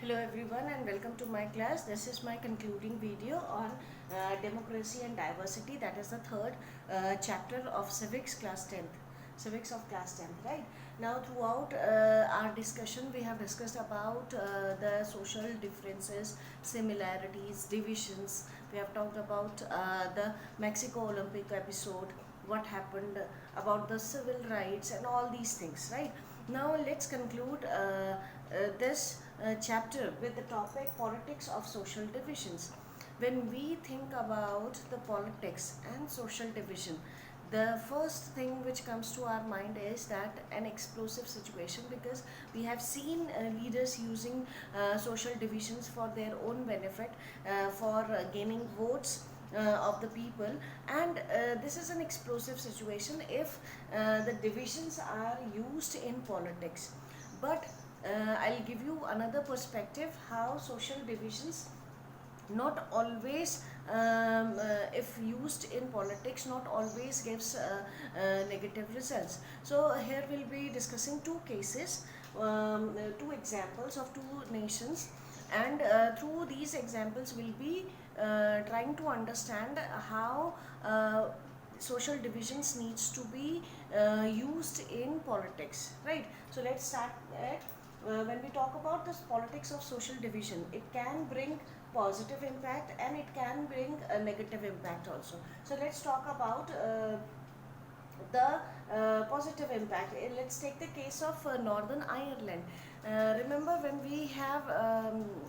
Hello everyone and welcome to my class. This is my concluding video on democracy and diversity. That is the third chapter of civics class 10th. Civics of class 10th, right? Now throughout our discussion we have discussed about the social differences, similarities, divisions. We have talked about the Mexico Olympic episode, what happened, about the civil rights and all these things, right? Now let's conclude this chapter with the topic politics of social divisions. When we think about the politics and social division, the first thing which comes to our mind is that an explosive situation, because we have seen leaders using social divisions for their own benefit, for gaining votes of the people, and this is an explosive situation if the divisions are used in politics. But I'll give you another perspective how social divisions not always, if used in politics, not always gives negative results. So here we'll be discussing two cases, two examples of two nations, and through these examples we'll be trying to understand how social divisions needs to be used in politics, right? So let's start at when we talk about this politics of social division, it can bring positive impact and it can bring a negative impact also. So let's talk about the positive impact. Let's take the case of Northern Ireland. Remember when we have,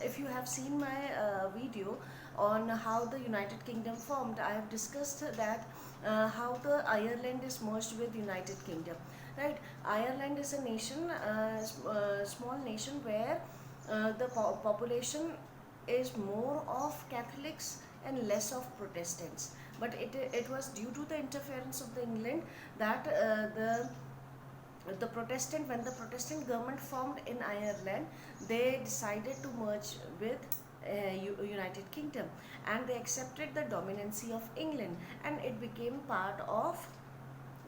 if you have seen my video on how the United Kingdom formed, I have discussed that how the Ireland is merged with United Kingdom, right? Ireland is a nation, small nation where the population is more of Catholics and less of Protestants. But it was due to the interference of the England that the Protestant, when the Protestant government formed in Ireland, they decided to merge with United Kingdom, and they accepted the dominancy of England, and it became part of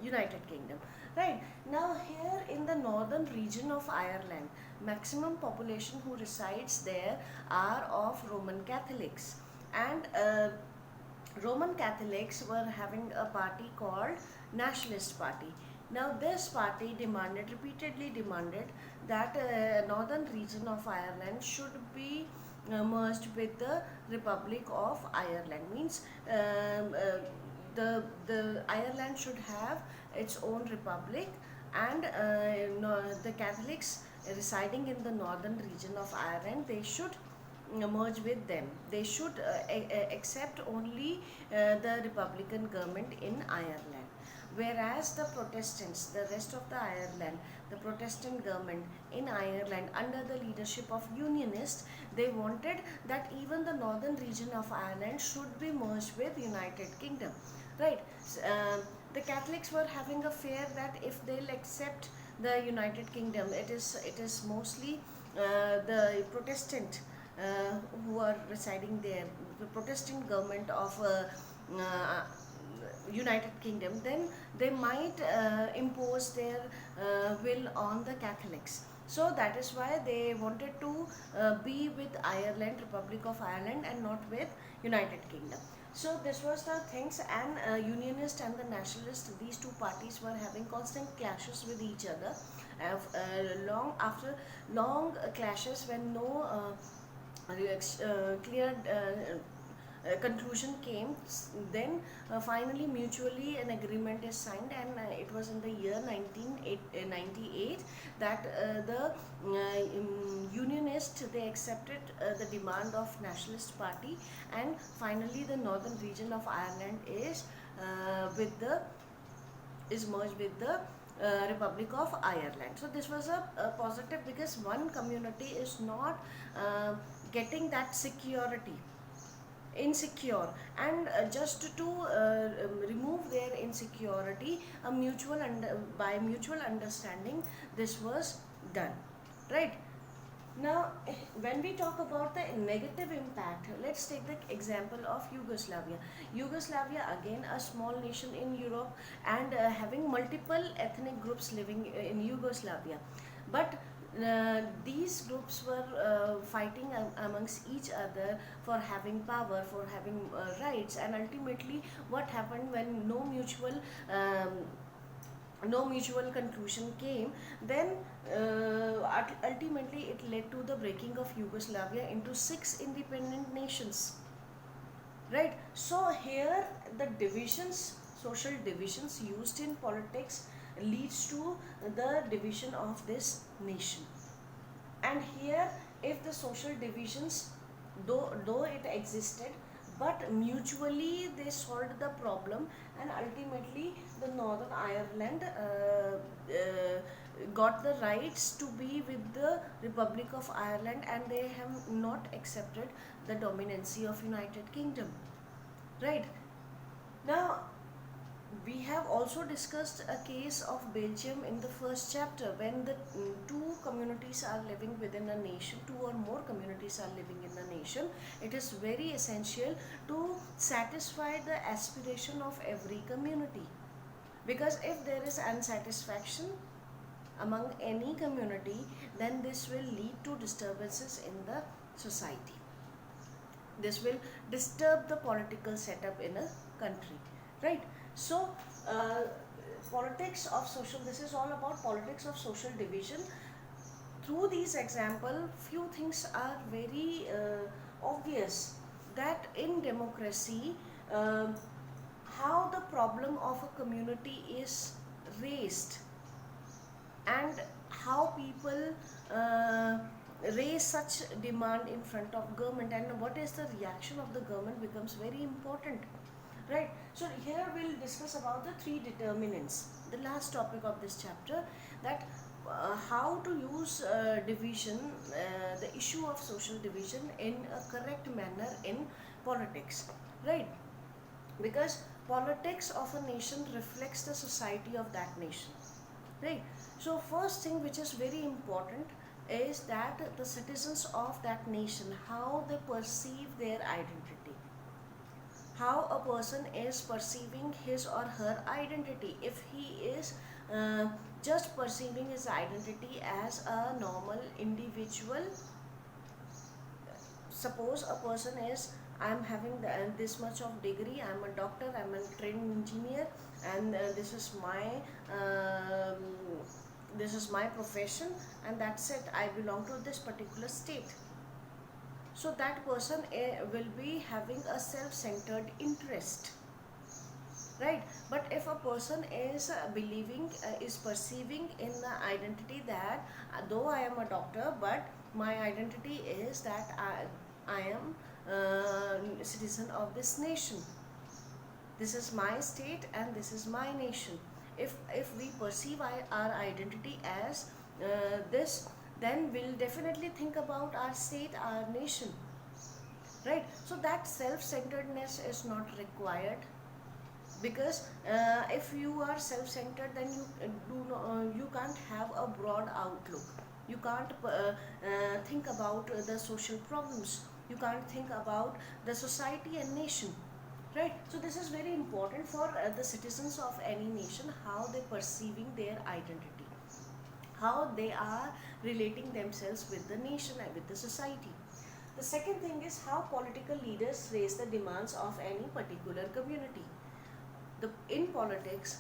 United Kingdom. Right, now here in the northern region of Ireland, maximum population who resides there are of Roman Catholics, and Roman Catholics were having a party called Nationalist Party. Now this party demanded, repeatedly demanded, that northern region of Ireland should be merged with the Republic of Ireland. Means the Ireland should have its own republic, and no, the Catholics residing in the northern region of Ireland, they should merge with them. They should accept only the Republican government in Ireland. Whereas the Protestants, the rest of the Ireland, the Protestant government in Ireland under the leadership of Unionists, they wanted that even the northern region of Ireland should be merged with United Kingdom, right? The Catholics were having a fear that if they'll accept the United Kingdom, it is mostly the Protestant who are residing there, the Protestant government of uh, United Kingdom, then they might impose their will on the Catholics. So that is why they wanted to be with Ireland, Republic of Ireland, and not with United Kingdom. So this was the things, and Unionist and the Nationalist, these two parties were having constant clashes with each other. Long after long clashes, when no clear conclusion came, then finally mutually an agreement is signed, and it was in the year 1998 that the Unionists, they accepted the demand of Nationalist Party, and finally the northern region of Ireland with the is merged with the Republic of Ireland. So this was a positive, because one community is not getting that security, insecure, and just to remove their insecurity, by mutual understanding, this was done, right? Now when we talk about the negative impact, let's take the example of Yugoslavia. Yugoslavia, again a small nation in Europe, and having multiple ethnic groups living in Yugoslavia. But these groups were fighting amongst each other for having power, for having rights, and ultimately what happened when um, no mutual conclusion came, then ultimately it led to the breaking of Yugoslavia into 6 independent nations, right? So here the divisions, social divisions used in politics leads to the division of this nation. And here, if the social divisions, though it existed, but mutually they solved the problem, and ultimately the Northern Ireland got the rights to be with the Republic of Ireland, and they have not accepted the dominancy of United Kingdom, right? Now we have also discussed a case of Belgium in the first chapter, when the two communities are living within a nation, two or more communities are living in a nation. It is very essential to satisfy the aspiration of every community, because if there is unsatisfaction among any community, then this will lead to disturbances in the society. This will disturb the political setup in a country, right? So politics of social, this is all about politics of social division. Through these example, few things are very obvious, that in democracy, how the problem of a community is raised, and how people uh, raise such demand in front of government, and what is the reaction of the government becomes very important, right? So here we'll discuss about the 3 determinants, the last topic of this chapter, that how to use division, the issue of social division in a correct manner in politics, right? Because politics of a nation reflects the society of that nation, right? So first thing which is very important is that the citizens of that nation, how they perceive their identity, how a person is perceiving his or her identity. If he is uh, just perceiving his identity as a normal individual, suppose a person is, I'm having this much of degree, I'm a doctor, I'm a trained engineer, and um, this is my profession, and that's it, I belong to this particular state. So that person will be having a self-centered interest, right? But if a person is is perceiving in the identity that though I am a doctor, but my identity is that I am a citizen of this nation, this is my state and this is my nation. If we perceive our identity as this, then we'll definitely think about our state, our nation, right? So that self-centeredness is not required, because if you are self-centered, then you can't have a broad outlook, you can't think about the social problems, you can't think about the society and nation, right? So this is very important for the citizens of any nation, how they perceiving their identity, how they are relating themselves with the nation and with the society. The second thing is how political leaders raise the demands of any particular community. In politics,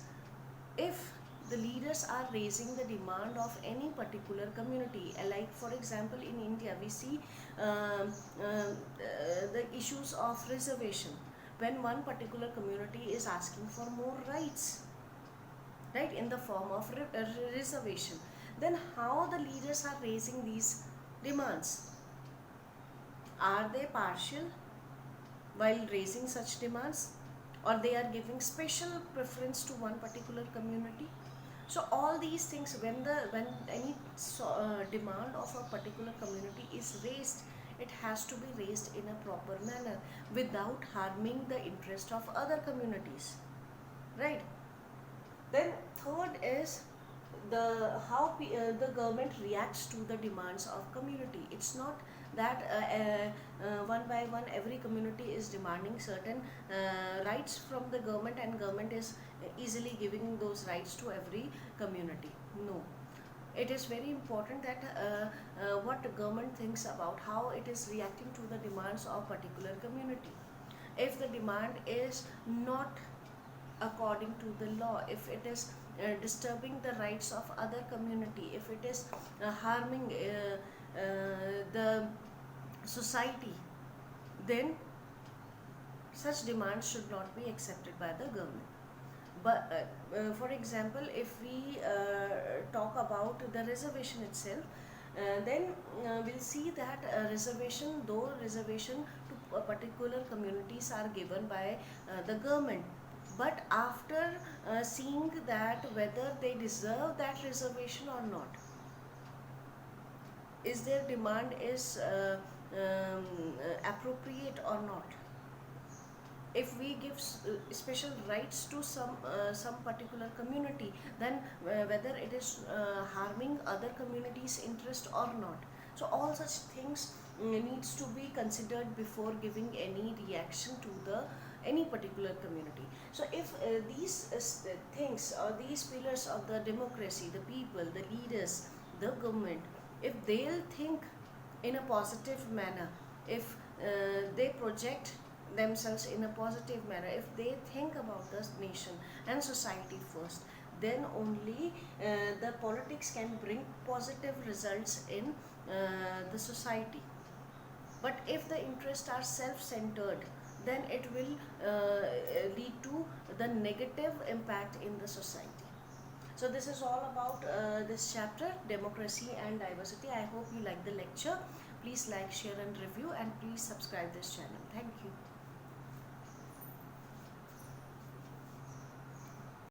if the leaders are raising the demand of any particular community, like for example in India we see the issues of reservation, when one particular community is asking for more rights, right, in the form of reservation, then how the leaders are raising these demands? Are they partial while raising such demands, or they are giving special preference to one particular community? So all these things, when any demand of a particular community is raised, it has to be raised in a proper manner without harming the interest of other communities, right? Then third is the government reacts to the demands of community. It's not that one by one every community is demanding certain rights from the government, and government is easily giving those rights to every community. No. it is very important that what the government thinks about how it is reacting to the demands of particular community. If the demand is not according to the law, if it is disturbing the rights of other community, if it is harming the society, then such demands should not be accepted by the government. But for example, if we talk about the reservation itself, then we'll see that reservation, though reservation to particular communities are given by the government, but after seeing that whether they deserve that reservation or not, is their demand is appropriate or not. If we give special rights to some particular community, then whether it is harming other communities interest or not. So all such things needs to be considered before giving any reaction to the any particular community. So if these things or these pillars of the democracy, the people, the leaders, the government, if they'll think in a positive manner, if they project themselves in a positive manner, if they think about the nation and society first, then only the politics can bring positive results in the society. But if the interests are self-centered, then it will lead to the negative impact in the society. So this is all about this chapter, democracy and diversity. I hope you like the lecture. Please like, share and review, and please subscribe this channel. Thank you.